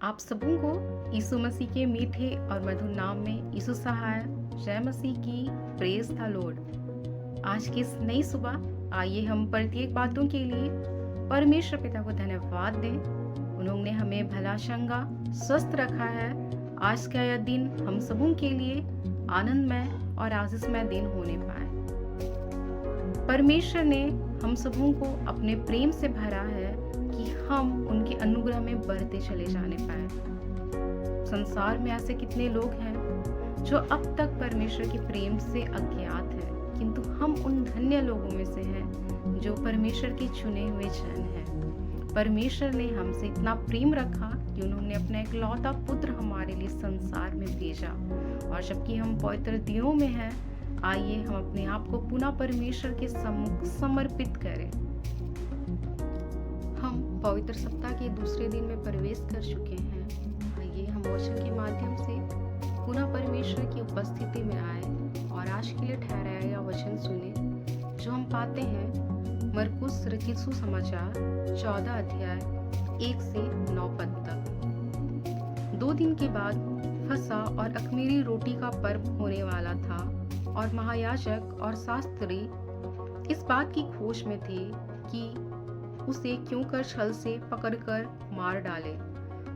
आप सबों को यीशु मसीह के मीठे और मधुर नाम में यीशु सहाय जय मसीह की प्रेज द लॉर्ड। आज की इस नई सुबह आइए हम प्रत्येक बातों के लिए परमेश्वर पिता को धन्यवाद दें। उन्होंने हमें भला चंगा स्वस्थ रखा है। आज का यह दिन हम सबों के लिए आनंदमय और आशीषमय दिन होने पाए। परमेश्वर ने हम सबों को अपने प्रेम से भरा है कि हम उनके अनुग्रह में बढ़ते चले जाने पाए। संसार में ऐसे कितने लोग हैं जो अब तक परमेश्वर के प्रेम से अज्ञात हैं, किंतु हम उन धन्य लोगों में से हैं जो परमेश्वर के चुने हुए जन हैं। परमेश्वर ने हमसे इतना प्रेम रखा कि उन्होंने अपना इकलौता पुत्र हमारे लिए संसार में भेजा। और जबकि हम पवित्र दिनों में हैं, आइए हम अपने आप को पुनः परमेश्वर के सम्मुख समर्पित करें। हम पवित्र सप्ताह के दूसरे दिन में प्रवेश कर चुके हैं। आइए हम वचन के माध्यम से पुनः परमेश्वर की उपस्थिति में आए और आज के लिए ठहराया गया वचन सुने, जो हम पाते हैं मरकुस रचित सुसमाचार 14 अध्याय 1 से 9 पद तक। 2 दिन के बाद फसह और अख़मीरी रोटी का पर्व होने वाला था और महायाजक और शास्त्री इस बात की खोज में थे कि उसे क्यों कर छल से पकड़कर मार डाले,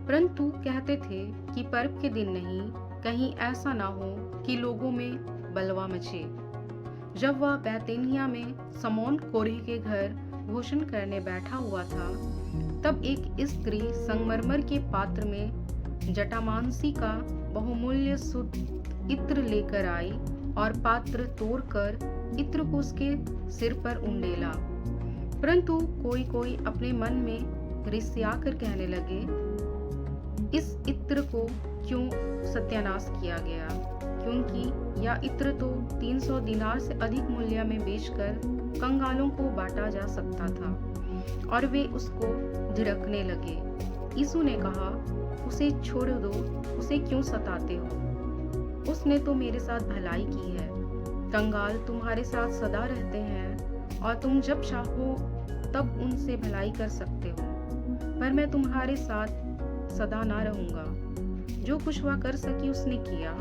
परंतु कहते थे कि पर्व के दिन नहीं, कहीं ऐसा ना हो कि लोगों में बलवा मचे। जब वह बैतनिय्याह में शमौन कोढ़ी के घर भोजन करने बैठा हुआ था, तब एक स्त्री संगमरमर के पात्र में जटामांसी का बहुमूल्य शुद्ध इत्र लेकर आई और पात्र तोड़कर इत्र को उसके सिर पर उंडेला। परंतु कोई अपने मन में ऋषियाकर कहने लगे, इस इत्र को क्यों सत्यानाश किया गया, क्योंकि यह इत्र तो 300 दिनार से अधिक मूल्य में बेचकर कंगालों को बांटा जा सकता था। और वे उसको झिड़कने लगे। यीशु ने कहा, उसे छोड़ दो, उसे क्यों सताते हो? उसने तो मेरे साथ भलाई की है। कंगाल तुम्हारे साथ सदा रहते हैं और तुम जब चाहो तब उनसे भलाई कर सकते हो, पर मैं तुम्हारे साथ सदा ना रहूंगा। जो कुछ वह कर सकी उसने किया।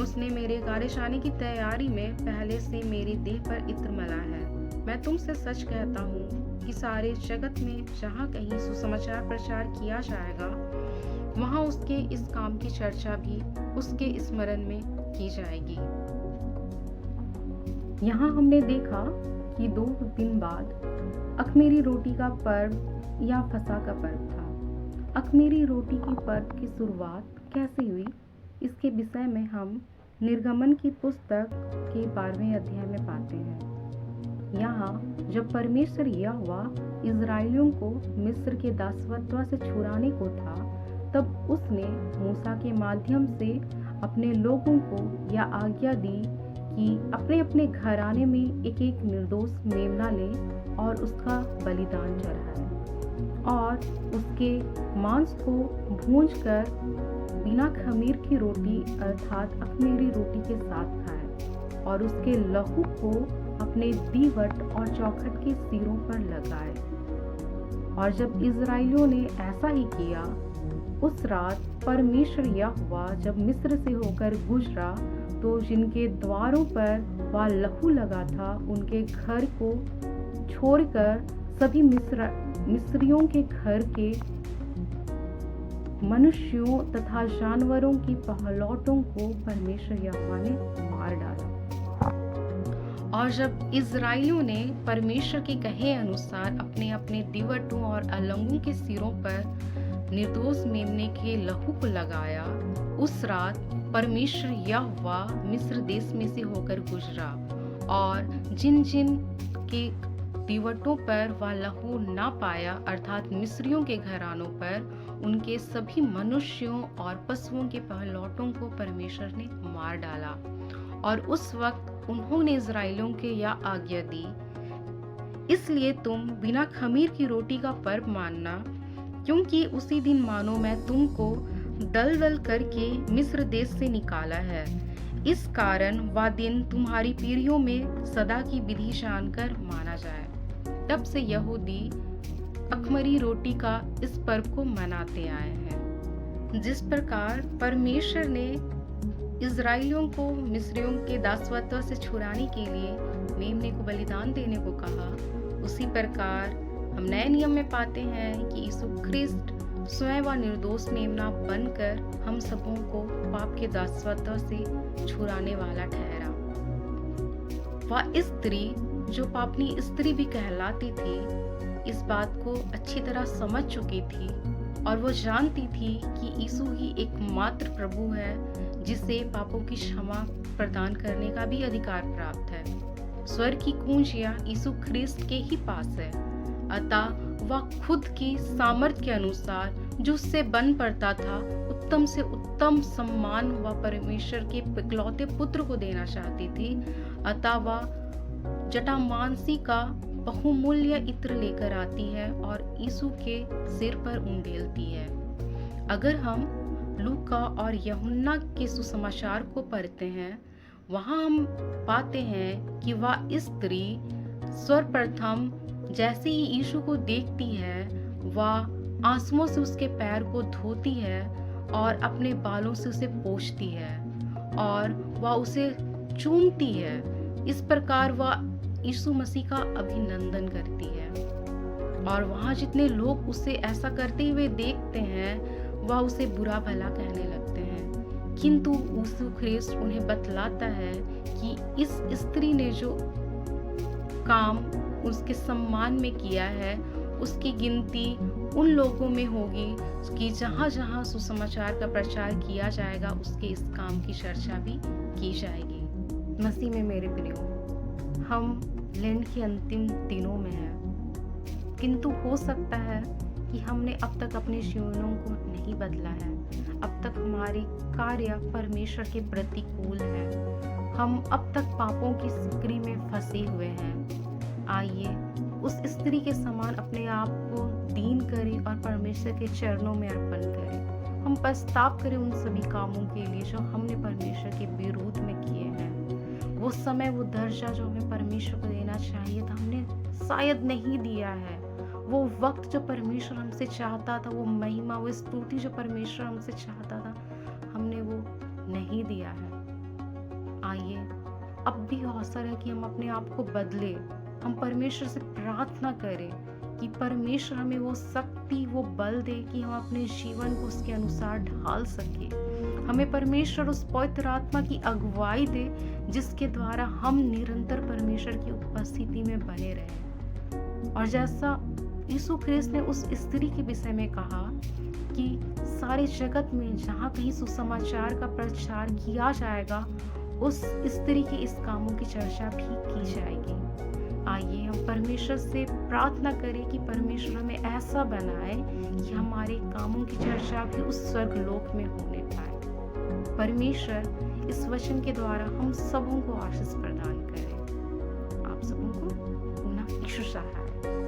उसने मेरे कार्यशानी की तैयारी में पहले से मेरी देह पर इत्र मला है। मैं तुमसे सच कहता हूँ कि सारे जगत में जहाँ कहीं सुसमाचार प्रचार किया जाएगा, वहाँ उसके इस काम की चर्चा भी उसके स्मरण में की जाएगी। यहाँ हमने देखा कि 2 दिन बाद अख़मीरी रोटी का पर्व या फसह का पर्व था। अख़मीरी रोटी की पर्व की शुरुआत कैसे हुई, इसके विषय में हम निर्गमन की पुस्तक के 12वें अध्याय में पाते हैं। यहाँ जब परमेश्वर यहोवा इज़राइलियों को मिस्र के दासत्व से छुड़ाने को था, तब उसने मूसा के माध्यम से अपने लोगों को यह आज्ञा दी कि अपने अपने घराने में एक एक निर्दोष मेमना लें और उसका बलिदान चढ़ाएं और उसके मांस को भूंजकर बिना खमीर की रोटी अर्थात अख़मीरी रोटी के साथ खाएं और उसके लहू को अपने दीवट और चौखट के सिरों पर लगाएं। और जब इज़राइलियों ने ऐसा ही किया, उस रात परमेश्वर यहोवा जब मिस्र से होकर गुजरा, तो जिनके द्वारों पर वह लहू लगा था, उनके घर को छोड़कर सभी मिस्रियों के घर के मनुष्यों तथा जानवरों की पहलौटों को परमेश्वर यहोवा ने मार डाला। और जब इज़राइलियों ने परमेश्वर के कहे अनुसार अपने अपने दीवटों और अलंगों के सिरों पर निर्दोष मेमने के लहू को लगाया, उस रात परमेश्वर यहोवा मिस्र देश में से होकर गुजरा और जिन जिन के दीवटों पर वह लहू ना पाया अर्थात मिस्रियों के घरानों पर, उनके सभी मनुष्यों और पशुओं के पहलौटों को परमेश्वर ने मार डाला। और उस वक्त उन्होंने इज़राइलियों के यह आज्ञा दी, इसलिए तुम बिना खमीर की रोटी का पर्व मानना, क्योंकि उसी दिन मानो मैं तुमको दल दल करके मिस्र देश से निकाला है। इस कारण वह दिन तुम्हारी पीढ़ियों में सदा की विधि जानकर माना जाए। तब से यहूदी अख़मीरी रोटी का इस पर्व को मनाते आए हैं। जिस प्रकार परमेश्वर ने इज़राइलियों को मिस्रियों के दासत्व से छुड़ाने के लिए मेमने को बलिदान देने को कहा, उसी प्रकार हम नए नियम में पाते हैं कि यीशु ख्रिस्ट स्वयं व निर्दोष मेमना बनकर हम सबों को पाप के दासत्व से छुड़ाने वाला ठहरा। वह स्त्री जो पापनी स्त्री भी कहलाती थी, इस बात को अच्छी तरह समझ चुकी थी और वो जानती थी कि यीशु ही एकमात्र प्रभु है जिसे पापों की क्षमा प्रदान करने का भी अधिकार प्राप्त है। स्वर्ग की कुंजियां यीशु ख्रिस्त के ही पास है, अतः वह खुद की सामर्थ्य के अनुसार जो उससे बन पड़ता था उत्तम से उत्तम सम्मान व परमेश्वर के इकलौते पुत्र को देना चाहती थी। अतः वह जटामांसी का बहुमूल्य इत्र लेकर आती है और यीशु के सिर पर उंडेलती है। अगर हम लूका और यूहन्ना के सुसमाचार को पढ़ते हैं, वहां हम पाते हैं कि वह स्त्री सर्वप्रथम जैसे ही यीशु को देखती है, वह आंसुओं से उसके पैर को धोती है और अपने बालों से उसे पोंछती है और वह उसे चूमती है। इस प्रकार वह यीशु मसीह का अभिनंदन करती है और वहाँ जितने लोग उसे ऐसा करते हुए देखते हैं, वह उसे बुरा भला कहने लगते हैं। किंतु यीशु ख्रिस्त उन्हें बतलाता है कि इस स्त्री ने जो काम उसके सम्मान में किया है, उसकी गिनती उन लोगों में होगी कि जहाँ जहाँ सुसमाचार का प्रचार किया जाएगा, उसके इस काम की चर्चा भी की जाएगी। मसीह में मेरे प्रियो, हम लेंट के अंतिम दिनों में हैं, किंतु हो सकता है कि हमने अब तक अपने जीवनों को नहीं बदला है। अब तक हमारे कार्य परमेश्वर के प्रतिकूल हैं। हम अब तक पापों की सिकड़ी में फंसे हुए हैं। आइए उस स्त्री के समान अपने आप को दीन करें और परमेश्वर के चरणों में अर्पण करें। हम पछतावा करें उन सभी कामों के लिए जो हमने परमेश्वर के विरोध में किए हैं। वो समय, वो दर्जा जो हमें परमेश्वर को देना चाहिए था, हमने शायद नहीं दिया है। वो वक्त जो परमेश्वर हमसे चाहता था, वो महिमा, वो स्तुति जो परमेश्वर हमसे चाहता था, हमने वो नहीं दिया है। आइए अब भी अवसर है कि हम अपने आप को बदले। हम परमेश्वर से प्रार्थना करें कि परमेश्वर हमें वो शक्ति, वो बल दे कि हम अपने जीवन को उसके अनुसार ढाल सके। हमें परमेश्वर उस पवित्र आत्मा की अगुवाई दे जिसके द्वारा हम निरंतर परमेश्वर की उपस्थिति में बने रहें। और जैसा यीशु ख्रिस्त ने उस स्त्री के विषय में कहा कि सारे जगत में जहाँ कहीं सुसमाचार का प्रचार किया जाएगा, उस स्त्री के इस कामों की चर्चा भी की जाएगी। आइए हम परमेश्वर से प्रार्थना करें कि परमेश्वर हमें ऐसा बनाए कि हमारे कामों की चर्चा भी उस स्वर्ग लोक में होने पाए। परमेश्वर इस वचन के द्वारा हम सबों को आशीष प्रदान करे। आप सबों को पुनः यीशु सहाय।